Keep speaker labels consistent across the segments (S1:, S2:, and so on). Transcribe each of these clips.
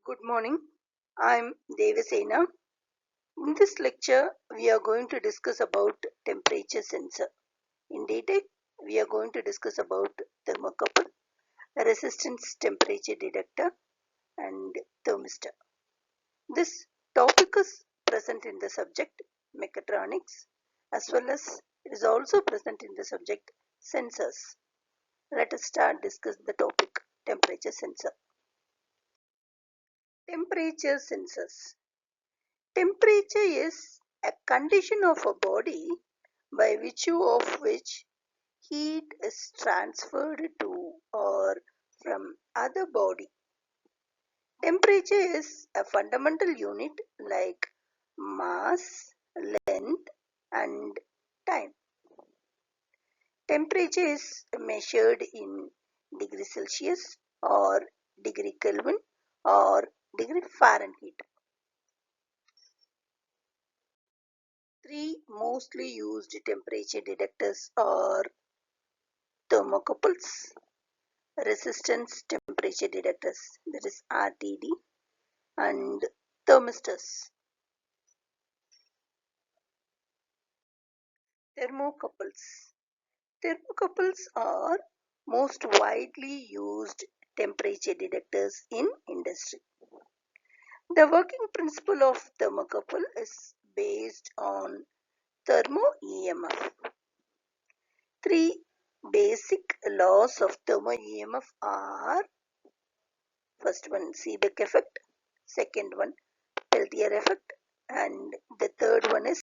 S1: Good morning. I'm Devasena. In this lecture, we are going to discuss about temperature sensor. In detail, we are going to discuss about thermocouple, resistance temperature detector, and thermistor. This topic is present in the subject mechatronics as well as it is also present in the subject sensors. Let us start discuss the topic temperature sensor. Temperature sensors. Temperature is a condition of a body by virtue of which heat is transferred to or from other body. Temperature is a fundamental unit like mass, length and time. Temperature is measured in degree Celsius or degree Kelvin or degree Fahrenheit. Three mostly used temperature detectors are thermocouples, resistance temperature detectors, that is RTD, and thermistors. Thermocouples. Thermocouples are most widely used temperature detectors in industry. The working principle of thermocouple is based on thermo e.m.f. Three basic laws of thermo e.m.f are: first one Seebeck Effect, second one Peltier Effect, and the third one is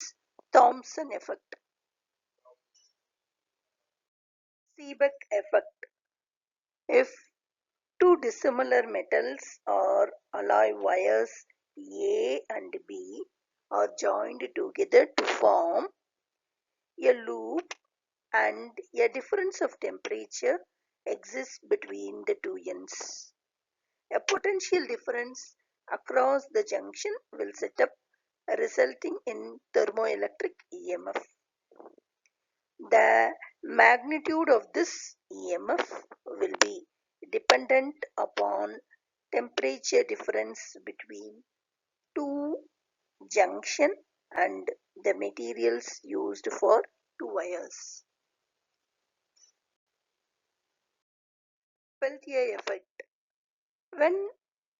S1: Thomson Effect. Seebeck Effect. If two dissimilar metals or alloy wires A and B are joined together to form a loop and a difference of temperature exists between the two ends, a potential difference across the junction will set up, resulting in thermoelectric e.m.f. The magnitude of this e.m.f. will be dependent upon temperature difference between two junction and the materials used for two wires. Peltier effect. When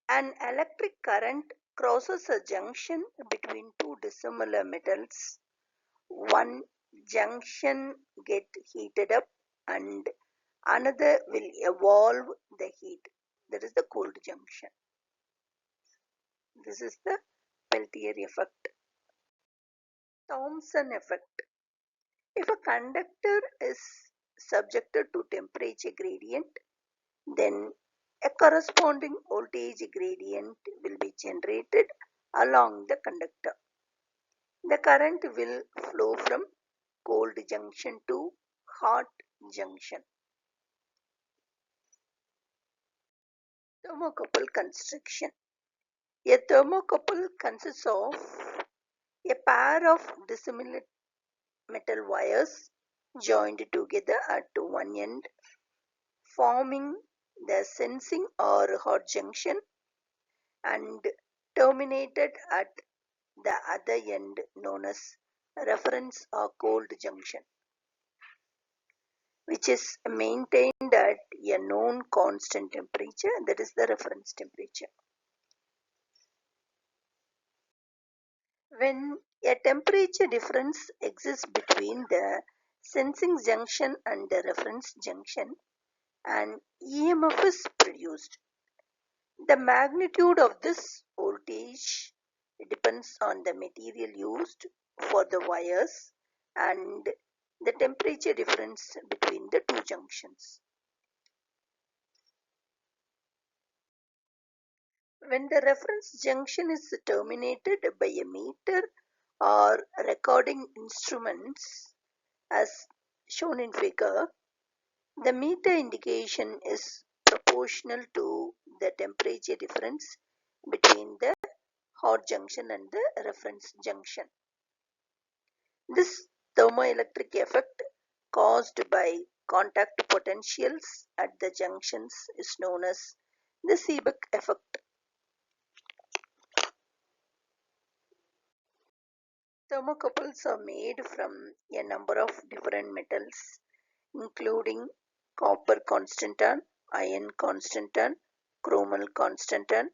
S1: an electric current crosses a junction between two dissimilar metals, one junction get heated up and another will evolve the heat. That is the cold junction. This is the Peltier effect. Thomson effect. If a conductor is subjected to temperature gradient, then a corresponding voltage gradient will be generated along the conductor. The current will flow from cold junction to hot junction. Thermocouple construction. A thermocouple consists of a pair of dissimilar metal wires joined together at one end, forming the sensing or hot junction, and terminated at the other end known as reference or cold junction, which is maintained at a known constant temperature, that is the reference temperature. When a temperature difference exists between the sensing junction and the reference junction, an e.m.f. is produced. The magnitude of this voltage depends on the material used for the wires and the temperature difference between the two junctions. When the reference junction is terminated by a meter or recording instruments as shown in figure, the meter indication is proportional to the temperature difference between the hot junction and the reference junction. This thermoelectric effect caused by contact potentials at the junctions is known as the Seebeck effect. Thermocouples are made from a number of different metals, including copper constantan, iron constantan, chromal constantan,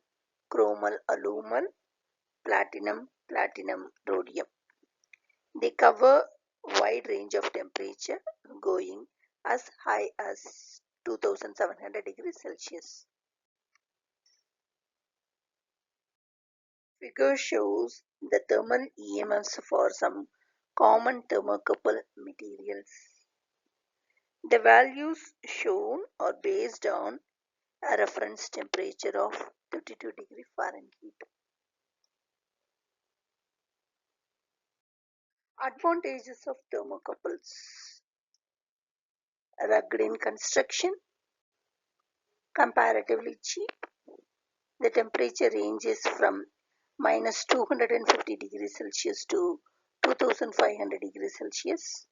S1: chromal aluminum, platinum rhodium. They cover a wide range of temperature going as high as 2700 degrees Celsius. Figure shows the thermal e.m.fs for some common thermocouple materials. The values shown are based on a reference temperature of 32 degrees Fahrenheit. Advantages of thermocouples: rugged in construction, comparatively cheap. The temperature ranges from minus 250 degrees Celsius to 2500 degrees Celsius.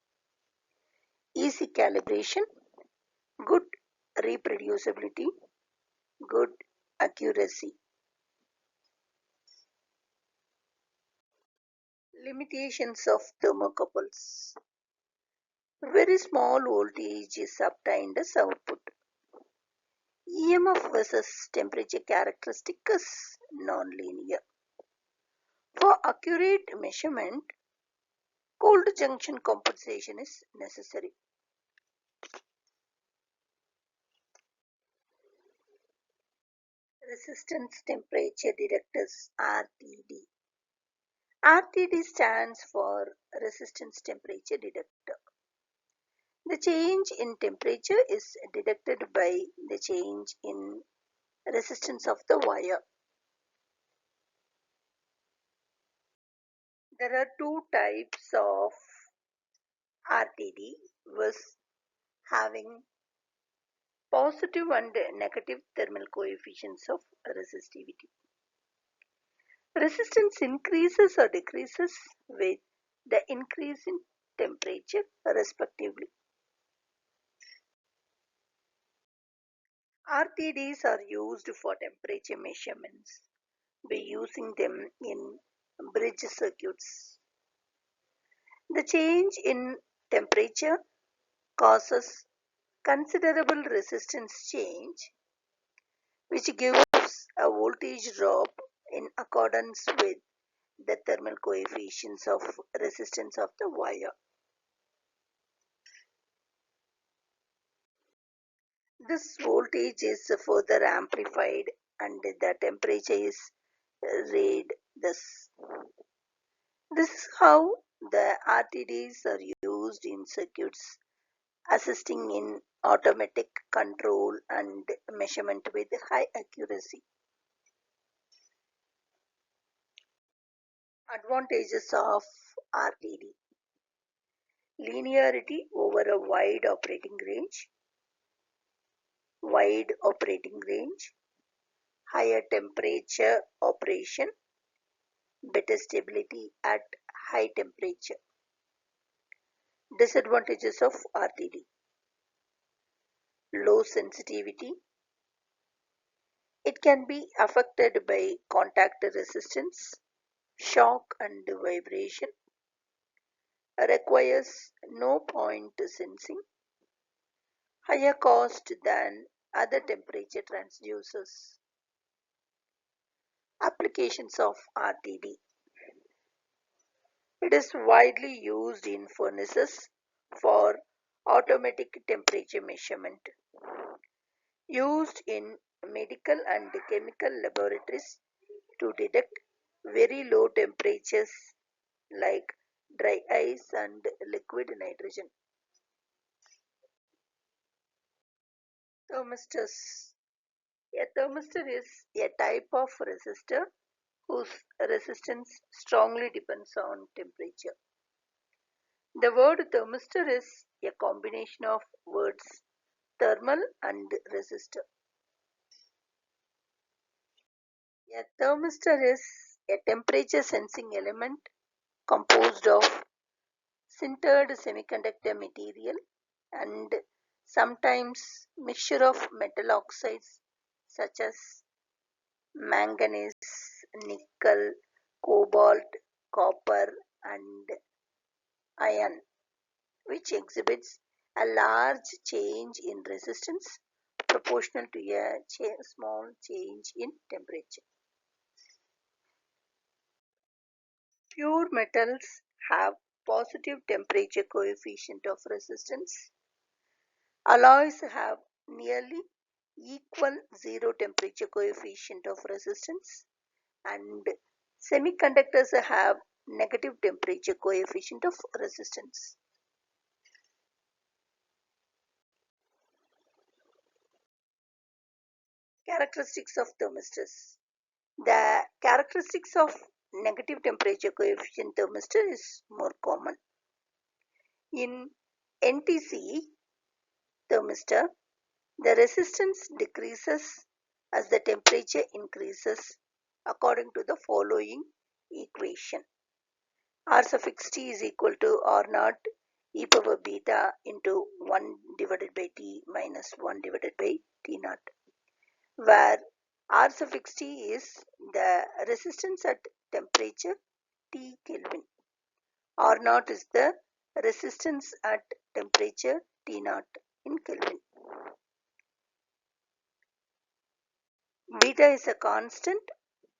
S1: Easy calibration, good reproducibility, good accuracy. Limitations of thermocouples: very small voltage is obtained as output. e.m.f versus temperature characteristic is nonlinear. For accurate measurement, cold junction compensation is necessary. Resistance Temperature Detectors (RTD). RTD stands for Resistance Temperature Detector. The change in temperature is detected by the change in resistance of the wire. There are two types of RTD, with having positive and negative thermal coefficients of resistivity. Resistance increases or decreases with the increase in temperature respectively. RTDs are used for temperature measurements by using them in bridge circuits. The change in temperature causes considerable resistance change, which gives a voltage drop in accordance with the thermal coefficients of resistance of the wire. This voltage is further amplified and the temperature is read thus. This is how the RTDs are used in circuits assisting in automatic control and measurement with high accuracy. Advantages of RTD: linearity over a wide operating range, higher temperature operation, better stability at high temperature. Disadvantages of RTD: low sensitivity. It can be affected by contact resistance, shock and vibration, requires no point sensing, higher cost than other temperature transducers. Applications of RTD: it is widely used in furnaces for automatic temperature measurement, used in medical and chemical laboratories to detect very low temperatures like dry ice and liquid nitrogen. Thermistors. A thermistor is a type of resistor whose resistance strongly depends on temperature. The word thermistor is a combination of words thermal and resistor. A thermistor is a temperature sensing element composed of sintered semiconductor material and sometimes mixture of metal oxides such as manganese, nickel, cobalt, copper, and iron, which exhibits a large change in resistance proportional to a small change in temperature. Pure metals have positive temperature coefficient of resistance. Alloys have nearly equal zero temperature coefficient of resistance, and semiconductors have negative temperature coefficient of resistance. Characteristics of thermistors. The characteristics of negative temperature coefficient thermistor is more common. In NTC thermistor, the resistance decreases as the temperature increases according to the following equation. R suffix T is equal to R naught e power beta into 1 divided by T minus 1 divided by T naught, where R suffix T is the resistance at temperature T Kelvin. R naught is the resistance at temperature T naught in Kelvin. Beta is a constant.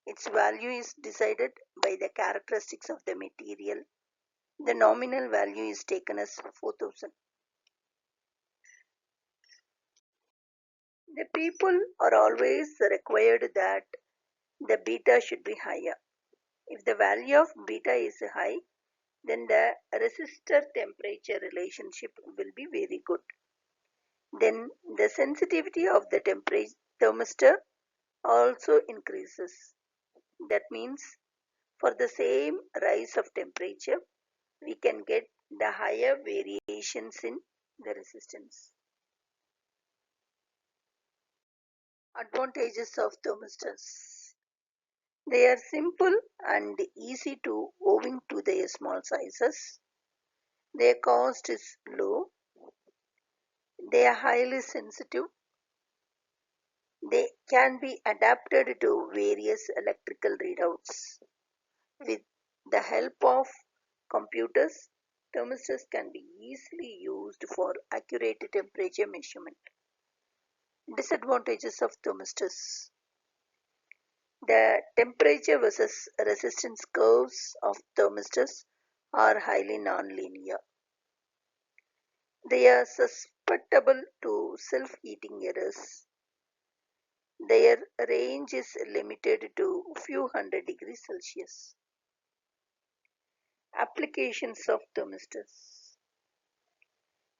S1: Its value is decided by the characteristics of the material. The nominal value is taken as 4000. The people are always required that the beta should be higher. If the value of beta is high, then the resistor temperature relationship will be very good. Then the sensitivity of the thermistor also increases. That means for the same rise of temperature, we can get the higher variations in the resistance. Advantages of thermistors. They are simple and easy to owing to their small sizes. Their cost is low. They are highly sensitive. They can be adapted to various electrical readouts. With the help of computers, thermistors can be easily used for accurate temperature measurement. Disadvantages of thermistors. The temperature versus resistance curves of thermistors are highly nonlinear. They are susceptible to self-heating errors. Their range is limited to few hundred degrees Celsius. Applications of thermistors.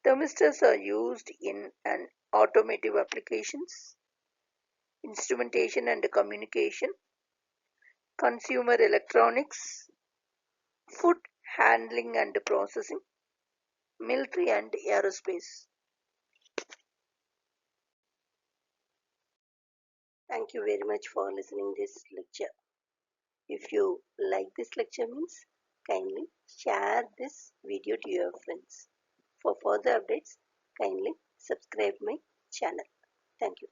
S1: Thermistors are used in an automotive applications, instrumentation and communication, consumer electronics, food handling and processing, military and aerospace. Thank you very much for listening this lecture. If you like this lecture means, kindly share this video to your friends. For further updates, kindly subscribe my channel. Thank you.